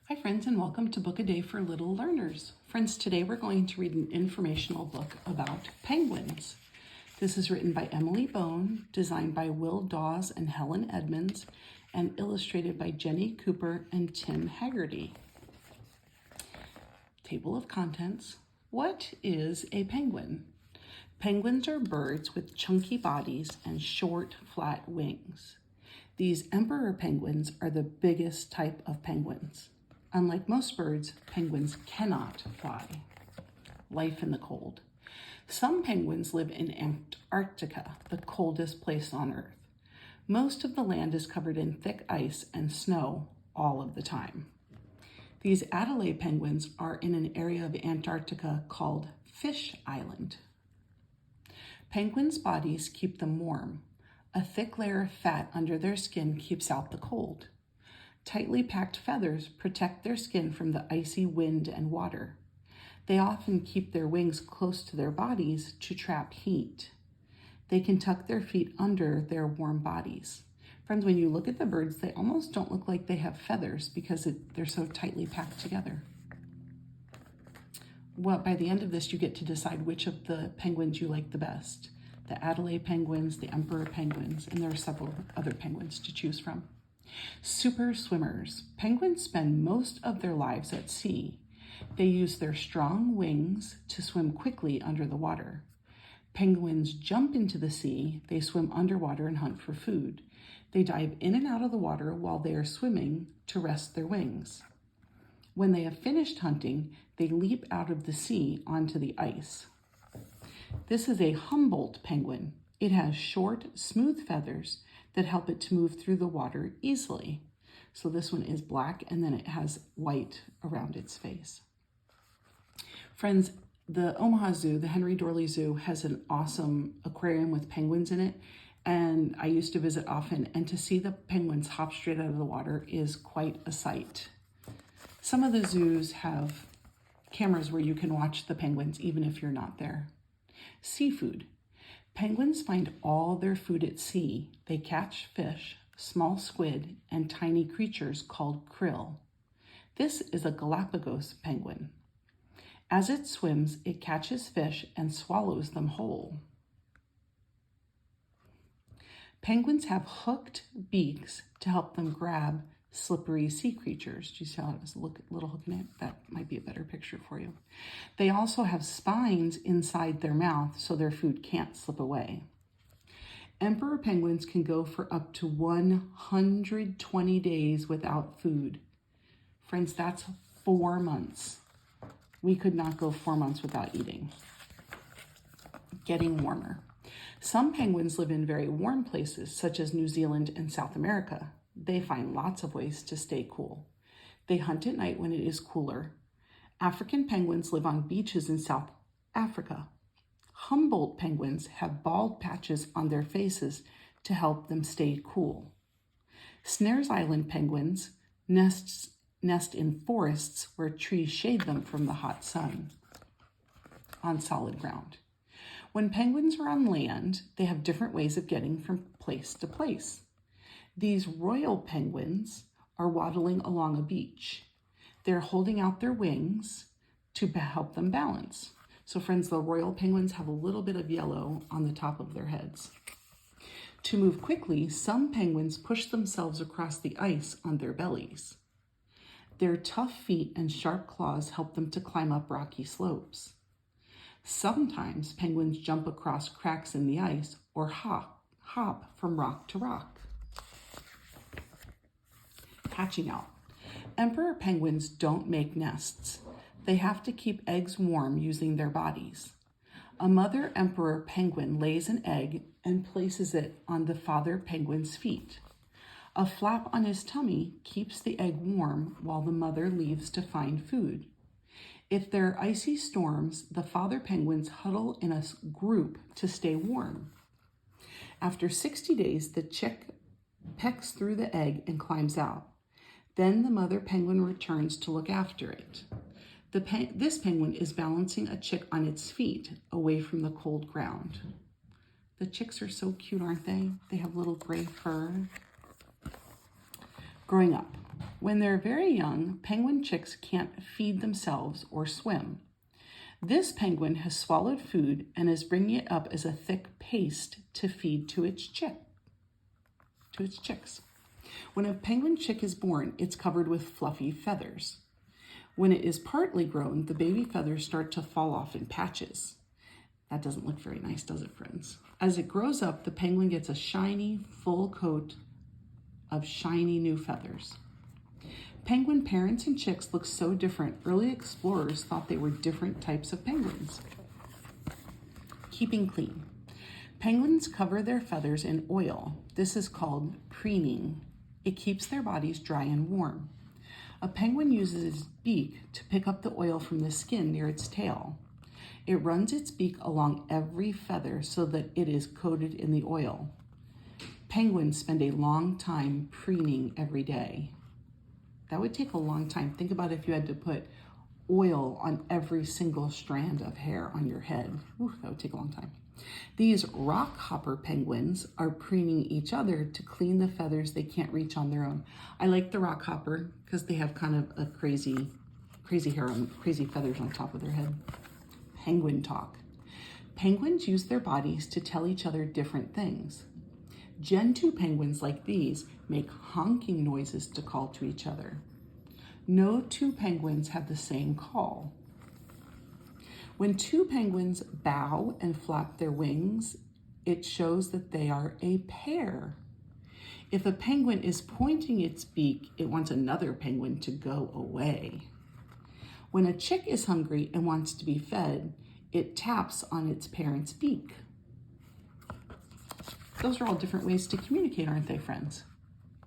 Hi friends, and welcome to Book a Day for Little Learners. Friends, today we're going to read an informational book about penguins. This is written by Emily Bone, designed by Will Dawes and Helen Edmonds, and illustrated by Jenny Cooper and Tim Haggerty. Table of contents. What is a penguin? Penguins are birds with chunky bodies and short, flat wings. These emperor penguins are the biggest type of penguins. Unlike most birds, penguins cannot fly. Life in the cold. Some penguins live in Antarctica, the coldest place on Earth. Most of the land is covered in thick ice and snow all of the time. These Adelaide penguins are in an area of Antarctica called Fish Island. Penguins' bodies keep them warm. A thick layer of fat under their skin keeps out the cold. Tightly packed feathers protect their skin from the icy wind and water. They often keep their wings close to their bodies to trap heat. They can tuck their feet under their warm bodies. Friends, when you look at the birds, they almost don't look like they have feathers because they're so tightly packed together. Well, by the end of this, you get to decide which of the penguins you like the best. The Adelaide penguins, the emperor penguins, and there are several other penguins to choose from. Super swimmers. Penguins spend most of their lives at sea. They use their strong wings to swim quickly under the water. Penguins jump into the sea. They swim underwater and hunt for food. They dive in and out of the water while they are swimming to rest their wings. When they have finished hunting, they leap out of the sea onto the ice. This is a Humboldt penguin. It has short, smooth feathers that help it to move through the water easily. So this one is black and then it has white around its face. Friends, the Omaha Zoo, the Henry Dorley Zoo, has an awesome aquarium with penguins in it. And I used to visit often, and to see the penguins hop straight out of the water is quite a sight. Some of the zoos have cameras where you can watch the penguins even if you're not there. Seafood. Penguins find all their food at sea. They catch fish, small squid, and tiny creatures called krill. This is a Galapagos penguin. As it swims, it catches fish and swallows them whole. Penguins have hooked beaks to help them grab slippery sea creatures. Do you see how it has a little hook in it? That might be a better picture for you. They also have spines inside their mouth so their food can't slip away. Emperor penguins can go for up to 120 days without food. Friends, that's 4 months. We could not go 4 months without eating. Getting warmer. Some penguins live in very warm places, such as New Zealand and South America. They find lots of ways to stay cool. They hunt at night when it is cooler. African penguins live on beaches in South Africa. Humboldt penguins have bald patches on their faces to help them stay cool. Snares Island penguins nest in forests where trees shade them from the hot sun on solid ground. When penguins are on land, they have different ways of getting from place to place. These royal penguins are waddling along a beach. They're holding out their wings to help them balance. So friends, the royal penguins have a little bit of yellow on the top of their heads. To move quickly, some penguins push themselves across the ice on their bellies. Their tough feet and sharp claws help them to climb up rocky slopes. Sometimes penguins jump across cracks in the ice or hop from rock to rock. Hatching out. Emperor penguins don't make nests. They have to keep eggs warm using their bodies. A mother emperor penguin lays an egg and places it on the father penguin's feet. A flap on his tummy keeps the egg warm while the mother leaves to find food. If there are icy storms, the father penguins huddle in a group to stay warm. After 60 days, the chick pecks through the egg and climbs out. Then the mother penguin returns to look after it. This penguin is balancing a chick on its feet away from the cold ground. The chicks are so cute, aren't they? They have little gray fur. Growing up. When they're very young, penguin chicks can't feed themselves or swim. This penguin has swallowed food and is bringing it up as a thick paste to feed to its chicks. When a penguin chick is born, it's covered with fluffy feathers. When it is partly grown, the baby feathers start to fall off in patches. That doesn't look very nice, does it, friends? As it grows up, the penguin gets a shiny, full coat of shiny new feathers. Penguin parents and chicks look so different, early explorers thought they were different types of penguins. Keeping clean. Penguins cover their feathers in oil. This is called preening. It keeps their bodies dry and warm. A penguin uses its beak to pick up the oil from the skin near its tail. It runs its beak along every feather so that it is coated in the oil. Penguins spend a long time preening every day. That would take a long time. Think about if you had to put oil on every single strand of hair on your head. Ooh, that would take a long time. These rock hopper penguins are preening each other to clean the feathers they can't reach on their own. I like the rock hopper because they have kind of a crazy hair and crazy feathers on top of their head. Penguin talk. Penguins use their bodies to tell each other different things. Gen 2 penguins like these make honking noises to call to each other. No two penguins have the same call. When two penguins bow and flap their wings, it shows that they are a pair. If a penguin is pointing its beak, it wants another penguin to go away. When a chick is hungry and wants to be fed, it taps on its parent's beak. Those are all different ways to communicate, aren't they, friends?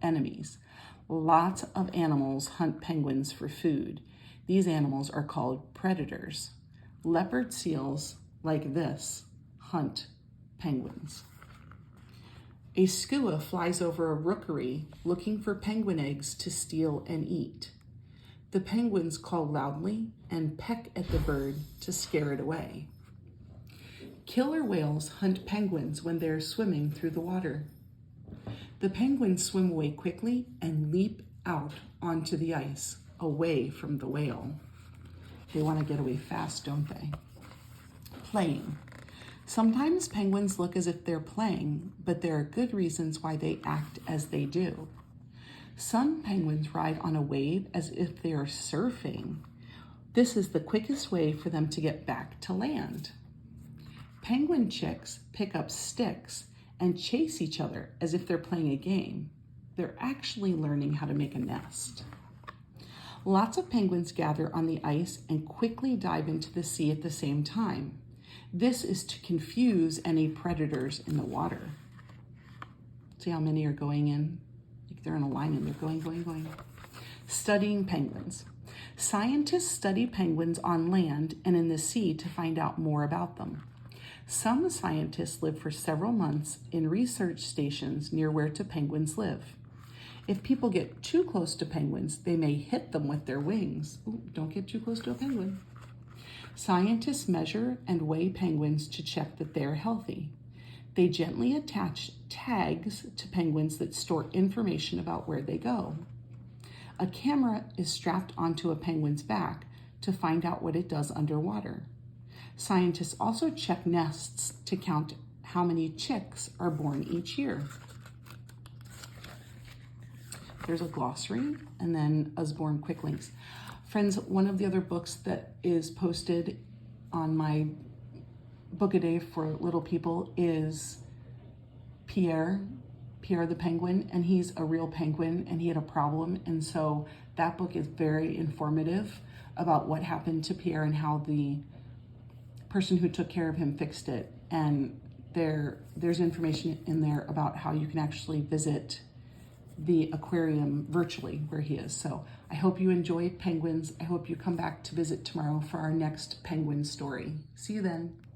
Enemies. Lots of animals hunt penguins for food. These animals are called predators. Leopard seals, like this, hunt penguins. A skua flies over a rookery looking for penguin eggs to steal and eat. The penguins call loudly and peck at the bird to scare it away. Killer whales hunt penguins when they're swimming through the water. The penguins swim away quickly and leap out onto the ice, away from the whale. They want to get away fast, don't they? Playing. Sometimes penguins look as if they're playing, but there are good reasons why they act as they do. Some penguins ride on a wave as if they are surfing. This is the quickest way for them to get back to land. Penguin chicks pick up sticks and chase each other as if they're playing a game. They're actually learning how to make a nest. Lots of penguins gather on the ice and quickly dive into the sea at the same time. This is to confuse any predators in the water. See how many are going in? Like they're in a line and they're going. Studying penguins. Scientists study penguins on land and in the sea to find out more about them. Some scientists live for several months in research stations near where penguins live. If people get too close to penguins, they may hit them with their wings. Ooh, don't get too close to a penguin. Scientists measure and weigh penguins to check that they're healthy. They gently attach tags to penguins that store information about where they go. A camera is strapped onto a penguin's back to find out what it does underwater. Scientists also check nests to count how many chicks are born each year. There's a glossary and then Usborne quick links. Friends, one of the other books that is posted on my book a day for little people is Pierre the penguin, and he's a real penguin and he had a problem. And so that book is very informative about what happened to Pierre and how the person who took care of him fixed it. And there's information in there about how you can actually visit the aquarium virtually where he is. So I hope you enjoyed penguins. I hope you come back to visit tomorrow for our next penguin story. See you then.